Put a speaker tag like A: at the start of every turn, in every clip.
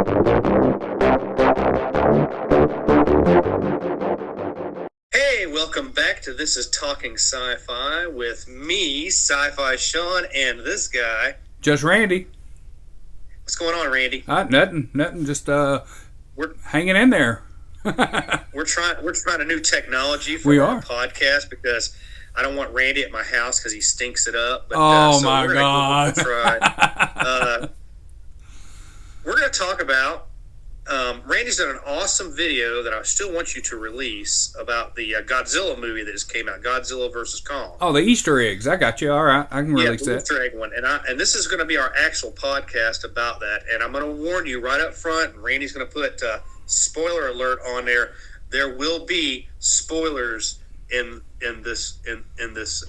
A: Hey, welcome back to This is Talking Sci-Fi with me, Sci-Fi Sean, and this guy.
B: Just Randee.
A: What's going on, Randee?
B: Nothing. Just
A: we're
B: hanging in there.
A: we're trying a new technology for our podcast because I don't want Randee at my house because he stinks it up. But,
B: my God!
A: We're going to talk about. Randee's done an awesome video that I still want you to release about the Godzilla movie that just came out, Godzilla versus Kong.
B: Oh, the Easter eggs. I got you. All right, I can release that.
A: Easter egg one, and this is going to be our actual podcast about that. And I'm going to warn you right up front. And Randee's going to put spoiler alert on there. There will be spoilers in this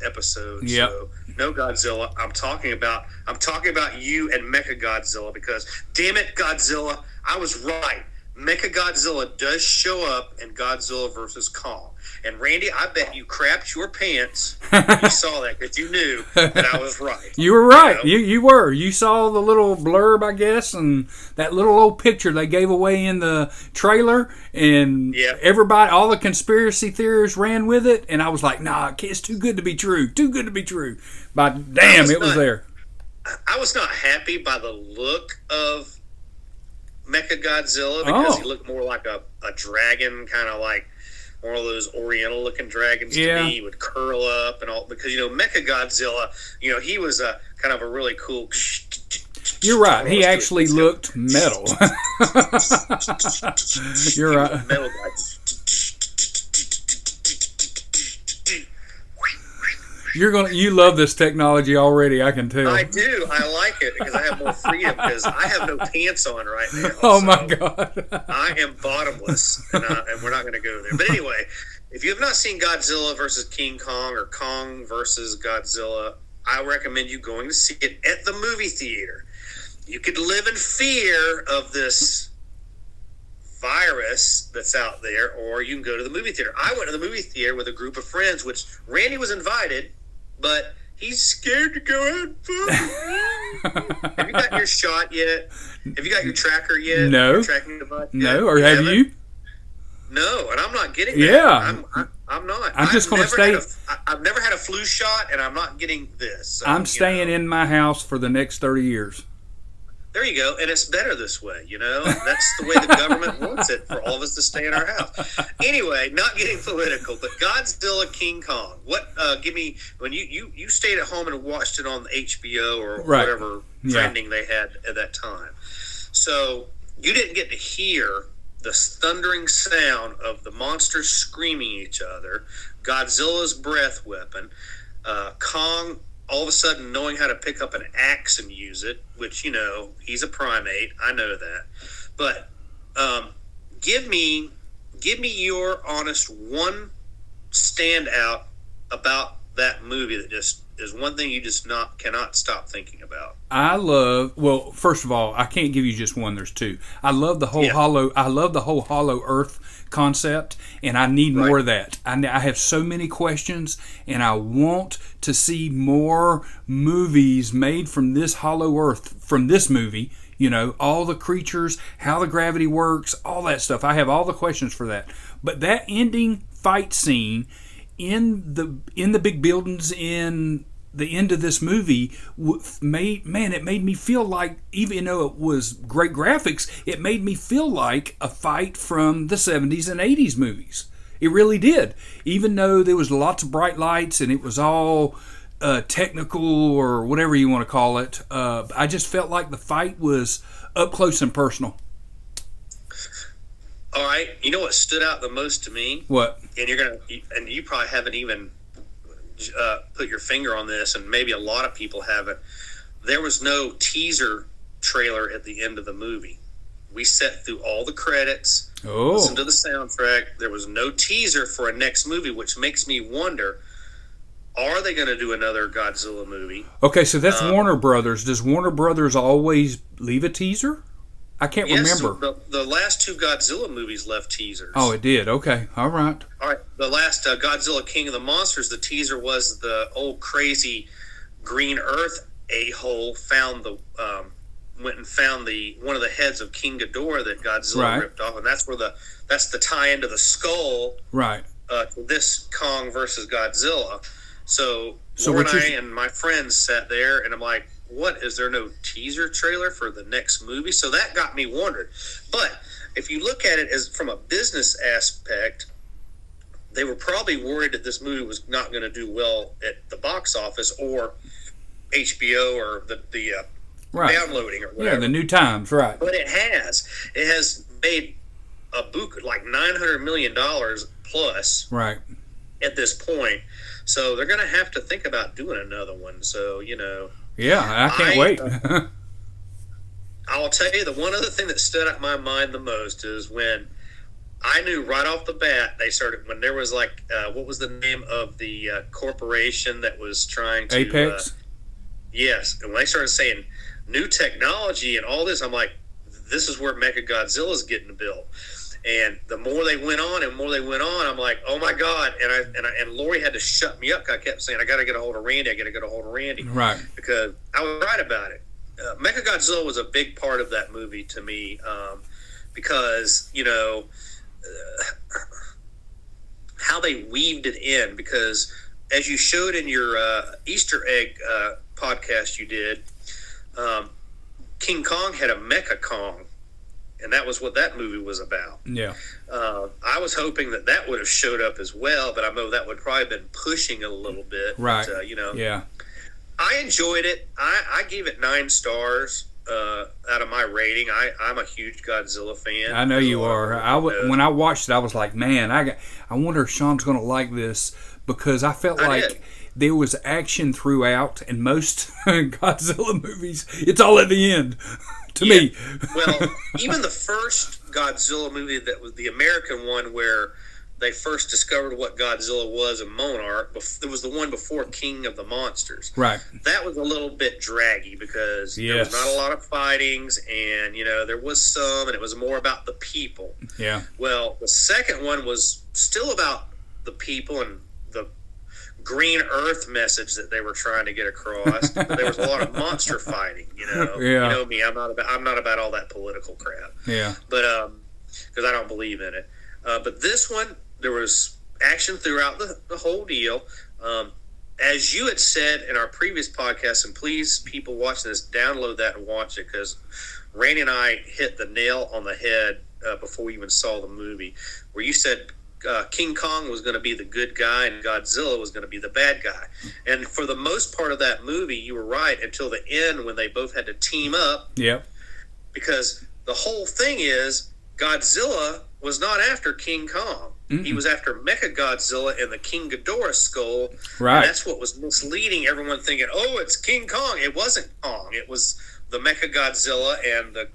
A: episode.
B: Yep.
A: So no Godzilla. I'm talking about you and Mechagodzilla because damn it, Godzilla. I was right. Mechagodzilla does show up in Godzilla vs. Kong. And Randee, I bet you crapped your pants when you saw that because you knew that I was right.
B: You were right. You were. You saw the little blurb, I guess, and that little old picture they gave away in the trailer. And everybody, all the conspiracy theorists ran with it. And I was like, nah, it's too good to be true. Too good to be true. But damn, it was there.
A: I was not happy by the look of Mechagodzilla because he looked more like a dragon, kind of like one of those Oriental looking dragons to me. He would curl up and all because Mechagodzilla, he was a kind of a really cool.
B: You're right. He actually looked metal. You're right.
A: Metal guy.
B: You love this technology already, I can tell.
A: I do. I like it because I have more freedom because I have no pants on right now.
B: Oh, my God.
A: I am bottomless, and we're not going to go there. But anyway, if you have not seen Godzilla versus King Kong or Kong versus Godzilla, I recommend you going to see it at the movie theater. You could live in fear of this virus that's out there, or you can go to the movie theater. I went to the movie theater with a group of friends, which Randee was invited, but he's scared to go out. Have you got your shot yet? Have you got your tracker yet?
B: No.
A: Your tracking device yet?
B: No, or have you?
A: No, and I'm not getting that.
B: Yeah.
A: I'm not.
B: I'm just going to stay.
A: I've never had a flu shot, and I'm not getting this. So,
B: I'm staying in my house for the next 30 years.
A: There you go, and it's better this way, That's the way the government wants it, for all of us to stay in our house. Anyway, not getting political, but Godzilla King Kong. Give me, when you stayed at home and watched it on the HBO or whatever trending they had at that time. So you didn't get to hear the thundering sound of the monsters screaming at each other, Godzilla's breath weapon, Kong all of a sudden knowing how to pick up an axe and use it, which, he's a primate. I know that. But give me your honest one standout about that movie that just is one thing you just cannot stop thinking about.
B: Well, first of all, I can't give you just one. There's two. I love the whole hollow Earth concept, and I need more of that. I have so many questions, and I want to see more movies made from this hollow Earth, from this movie. All the creatures, how the gravity works, all that stuff. I have all the questions for that. But that ending fight scene in the big buildings in the end of this movie it made me feel like, even though it was great graphics, it made me feel like a fight from the 70s and 80s movies. It really did. Even though there was lots of bright lights and it was all technical or whatever you want to call it, I just felt like the fight was up close and personal.
A: All right, you know what stood out the most to me?
B: What?
A: And you probably haven't even put your finger on this, and maybe a lot of people haven't. There was no teaser trailer at the end of the movie. We sat through all the credits, listened to the soundtrack. There was no teaser for a next movie, which makes me wonder, are they going to do another Godzilla movie?
B: Okay, so that's Warner Brothers. Does Warner Brothers always leave a teaser? I can't remember.
A: The last two Godzilla movies left teasers.
B: Oh, it did. Okay. All right.
A: The last Godzilla King of the Monsters, the teaser was the old crazy Green Earth a-hole found the went and found one of the heads of King Ghidorah that Godzilla ripped off, and that's the tie into the skull.
B: Right.
A: To this Kong versus Godzilla. So Laura and I and my friends sat there, and I'm like, what? Is there no teaser trailer for the next movie? So that got me wondering. But if you look at it as from a business aspect, they were probably worried that this movie was not going to do well at the box office or HBO or the downloading or whatever.
B: Yeah, the New Times, right.
A: But it has. It has made a book like $900 million plus
B: right
A: at this point. So they're going to have to think about doing another one. So,
B: Yeah, I can't wait.
A: I'll tell you, the one other thing that stood out in my mind the most is when I knew right off the bat when there was like, what was the name of the corporation that was trying to...
B: Apex?
A: Yes. And when they started saying new technology and all this, I'm like, this is where mechagodzilla's getting built. And the more they went on, I'm like, oh my God! And Lori had to shut me up. I kept saying, I got to get a hold of Randee.
B: Right.
A: Because I was right about it. Mechagodzilla was a big part of that movie to me, because how they weaved it in. Because as you showed in your Easter egg podcast you did, King Kong had a Mecha Kong. And that was what that movie was about.
B: Yeah.
A: I was hoping that would have showed up as well, but I know that would probably have been pushing it a little bit.
B: Right.
A: But,
B: Yeah.
A: I enjoyed it. I gave it 9 stars out of my rating. I'm a huge Godzilla fan.
B: I know you are. When I watched it, I was like, man, I wonder if Sean's going to like this, because I felt like there was action throughout, and most Godzilla movies, it's all at the end. To me.
A: Well, even the first Godzilla movie, that was the American one where they first discovered what Godzilla was in Monarch, it was the one before King of the Monsters.
B: Right.
A: That was a little bit draggy because there was not a lot of fightings, and there was some, and it was more about the people.
B: Yeah.
A: Well, the second one was still about the people and the green earth message that they were trying to get across. But there was a lot of monster fighting,
B: Yeah.
A: You know me, I'm not about all that political crap.
B: Yeah.
A: But because I don't believe in it. But this one, there was action throughout the whole deal. As you had said in our previous podcast, and please, people watching this, download that and watch it, because Randee and I hit the nail on the head before we even saw the movie, where you said King Kong was going to be the good guy and Godzilla was going to be the bad guy. And for the most part of that movie, you were right until the end when they both had to team up.
B: Yep.
A: Because the whole thing is Godzilla was not after King Kong. Mm-mm. He was after Mechagodzilla and the King Ghidorah skull.
B: Right.
A: And that's what was misleading everyone, thinking, oh, it's King Kong. It wasn't Kong. It was the Mechagodzilla and the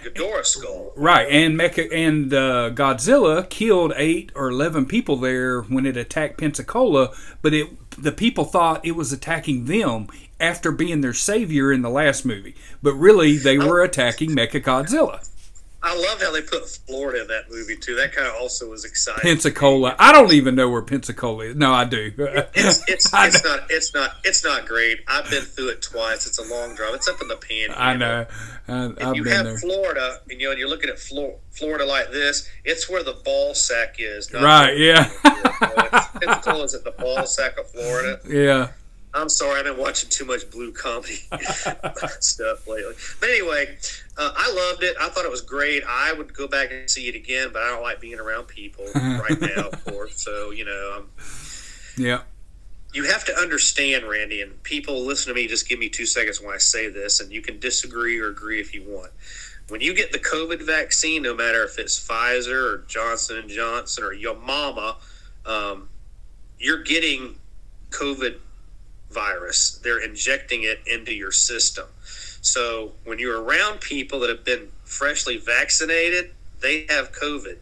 A: Ghidorah skull.
B: Right, and Godzilla killed 8 or 11 people there when it attacked Pensacola, but the people thought it was attacking them after being their savior in the last movie. But really, they were attacking Mechagodzilla.
A: I loved how they put Florida in that movie too. That kind of also was exciting.
B: Pensacola. I don't even know where Pensacola is. No, I do.
A: It's not great. I've been through it twice. It's a long drive. It's up in the Panhandle.
B: I know.
A: If you have Florida, and you're looking at Florida like this, it's where the ball sack is.
B: Right. Yeah.
A: Pensacola is at the ball sack of Florida.
B: Yeah.
A: I'm sorry, I've been watching too much blue comedy stuff lately. But anyway, I loved it. I thought it was great. I would go back and see it again, but I don't like being around people right now, of course. So,
B: yeah.
A: You have to understand, Randee, and people listen to me, just give me 2 seconds when I say this, and you can disagree or agree if you want. When you get the COVID vaccine, no matter if it's Pfizer or Johnson & Johnson or your mama, you're getting COVID virus. They're injecting it into your system. So when you're around people that have been freshly vaccinated, they have COVID.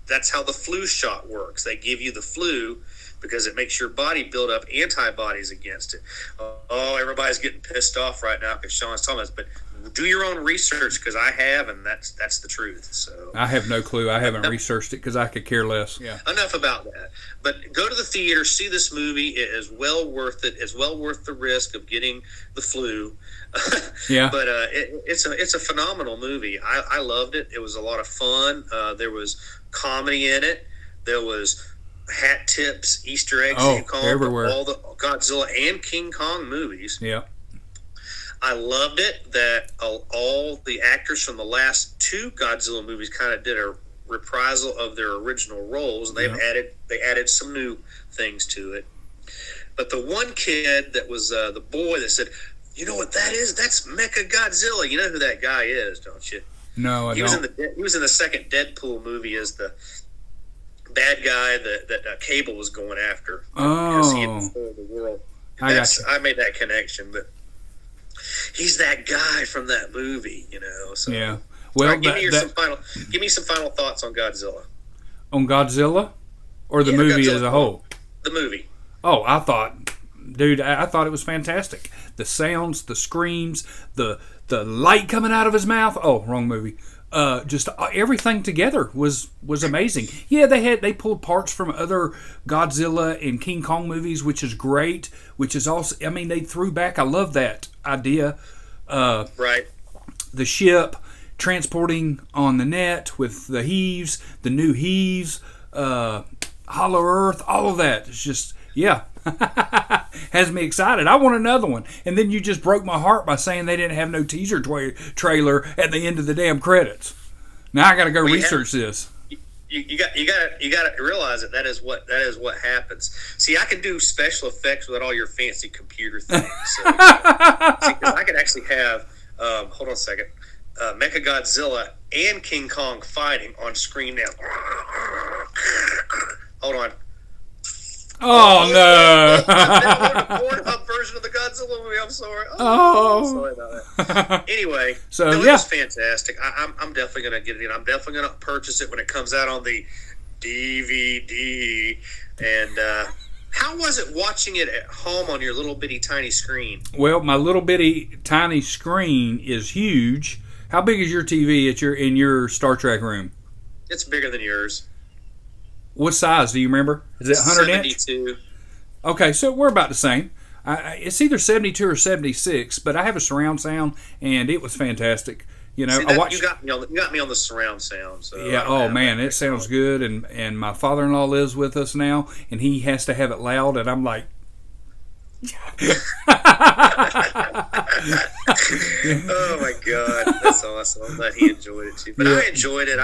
A: That's how the flu shot works. They give you the flu because it makes your body build up antibodies against it. Oh, everybody's getting pissed off right now because Sean's talking about this, but do your own research, because I have, and that's the truth. So
B: I have no clue. I haven't researched it because I could care less. Yeah.
A: Enough about that. But go to the theater, see this movie. It is well worth it. It's well worth the risk of getting the flu.
B: Yeah.
A: But it's a phenomenal movie. I loved it. It was a lot of fun. There was comedy in it. There was hat tips, Easter eggs, you call
B: everywhere.
A: All the Godzilla and King Kong movies.
B: Yeah.
A: I loved it that all the actors from the last 2 Godzilla movies kind of did a reprisal of their original roles, and they added some new things to it. But the one kid that was the boy that said, "You know what that is? That's mechagodzilla." You know who that guy is, don't you?
B: No, I don't.
A: He was in the second Deadpool movie as the bad guy that Cable was going after. Because he had controlled the world. I made that connection, but he's that guy from that movie, So.
B: Yeah. Well,
A: right, give me some final thoughts on Godzilla.
B: On Godzilla, or the movie
A: Godzilla,
B: as a whole?
A: The movie.
B: Oh, I thought it was fantastic. The sounds, the screams, the light coming out of his mouth. Oh, wrong movie. Just everything together was amazing. Yeah, they pulled parts from other Godzilla and King Kong movies, which is great. Which is also, I mean, they threw back. I love that idea.
A: Right.
B: The ship transporting on the net with the heaves, the new heaves, Hollow Earth, all of that. It's just, yeah. Has me excited. I want another one. And then you just broke my heart by saying they didn't have no teaser trailer at the end of the damn credits. Now I got to go research this.
A: You got to realize that is what happens. See, I can do special effects without all your fancy computer things. So, I could actually have. Hold on a second. Mechagodzilla and King Kong fighting on screen now. Hold on.
B: Oh, no.
A: The Pornhub version of the Godzilla movie. I'm sorry. I'm sorry about that. Anyway, it was fantastic. I'm definitely going to get it in. I'm definitely going to purchase it when it comes out on the DVD. And how was it watching it at home on your little bitty tiny screen?
B: Well, my little bitty tiny screen is huge. How big is your TV in your Star Trek room?
A: It's bigger than yours.
B: What size? Do you remember? Is it 100
A: 72
B: inch? Okay, so we're about the same. It's either 72 or 76, but I have a surround sound, and it was fantastic. You know,
A: I watched. You got me on the surround sound. So
B: yeah. Oh man, it sounds good. And my father-in-law lives with us now, and he has to have it loud, and I'm like.
A: Oh my God, that's awesome! I'm glad he enjoyed it too. But yeah. I enjoyed it.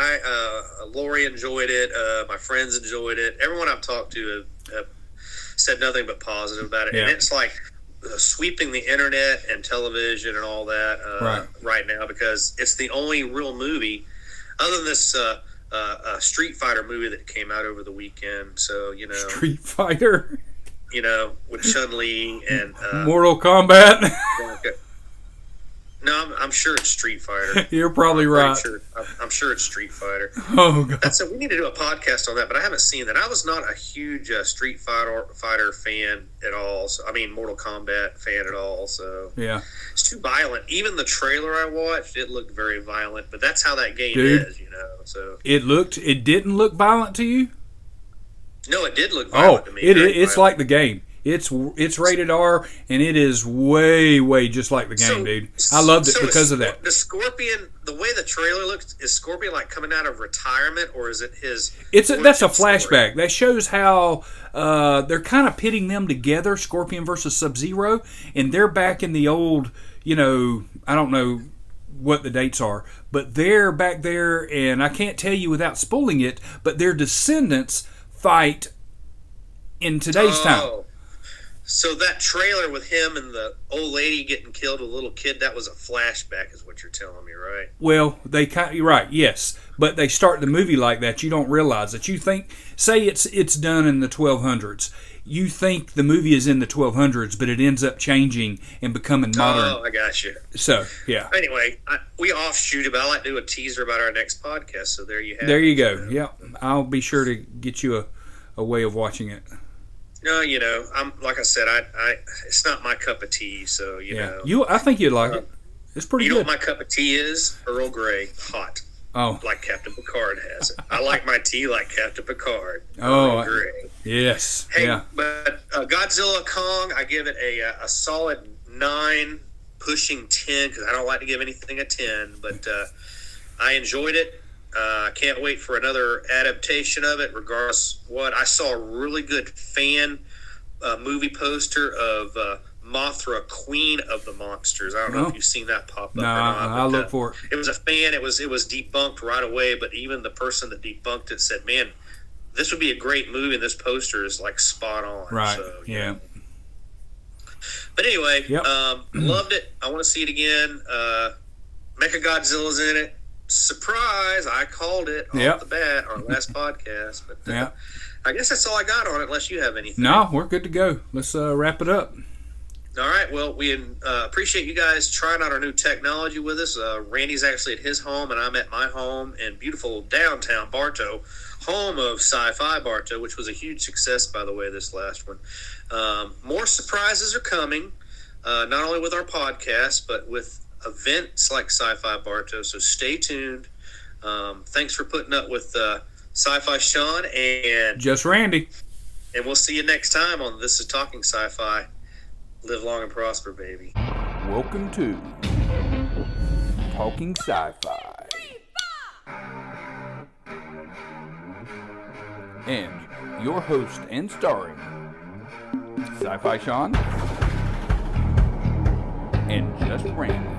A: Lori enjoyed it. My friends enjoyed it. Everyone I've talked to have said nothing but positive about it. Yeah. And it's like sweeping the internet and television and all that right now, because it's the only real movie other than this Street Fighter movie that came out over the weekend. So
B: Street Fighter.
A: With Chun-Li and
B: Mortal Kombat.
A: No, I'm sure it's Street Fighter.
B: You're probably right.
A: I'm sure it's Street Fighter.
B: Oh God!
A: We need to do a podcast on that, but I haven't seen that. I was not a huge Street Fighter fan at all. So, I mean, Mortal Kombat fan at all. So
B: yeah,
A: it's too violent. Even the trailer I watched, it looked very violent. But that's how that game is, So
B: it didn't look violent to you.
A: No, it did look violent to me.
B: It's like the game. It's rated R, and it is way just like the game, dude. I loved it because of that.
A: The Scorpion, the way the trailer looks, is Scorpion like coming out of retirement, or is it his?
B: That's a flashback. Story? That shows how they're kind of pitting them together, Scorpion versus Sub-Zero, and they're back in the old, I don't know what the dates are, but they're back there, and I can't tell you without spoiling it, but their descendants fight in today's time.
A: So that trailer with him and the old lady getting killed, a little kid, that was a flashback, is what you're telling me, right?
B: Well, you're right, yes. But they start the movie like that. You don't realize that. You think, say it's done in the 1200s. You think the movie is in the 1200s, but it ends up changing and becoming modern.
A: Oh, I got you.
B: So, yeah.
A: Anyway, we offshoot about. I like to do a teaser about our next podcast. So there you have it.
B: There you go. Yeah, I'll be sure to get you a way of watching it.
A: No, I'm like I said, I it's not my cup of tea. So
B: I think you'd like it. It's pretty
A: You
B: good.
A: know what my cup of tea is? Earl Grey, hot.
B: Oh.
A: Like Captain Picard has it. I like my tea like Captain Picard.
B: Oh,
A: Earl Grey.
B: Yes.
A: Hey,
B: yeah.
A: but Godzilla Kong, I give it a solid 9, pushing 10, because I don't like to give anything a 10, but I enjoyed it. I can't wait for another adaptation of it, regardless what. I saw a really good fan movie poster of Mothra, Queen of the Monsters. I don't know if you've seen that pop up or not.
B: I'll look for it.
A: It was a fan. It was debunked right away, but even the person that debunked it said, man, this would be a great movie, and this poster is like spot on.
B: Right,
A: So,
B: yeah.
A: But anyway,
B: Yep.
A: Loved it. I want to see it again. Mechagodzilla's in it. Surprise! I called it off the bat on our last podcast. But I guess that's all I got on it, unless you have anything.
B: No, we're good to go. Let's wrap it up.
A: All right. Well, we appreciate you guys trying out our new technology with us. Randy's actually at his home, and I'm at my home in beautiful downtown Bartow, home of Sci-Fi Bartow, which was a huge success, by the way, this last one. More surprises are coming, not only with our podcast, but with events like Sci-Fi Bartow. So stay tuned. Thanks for putting up with Sci-Fi Sean and
B: Just Randy.
A: And we'll see you next time on This Is Talking Sci-Fi. Live long and prosper, baby.
B: Welcome to Talking Sci-Fi. And your host and starring Sci-Fi Sean and Just Randy.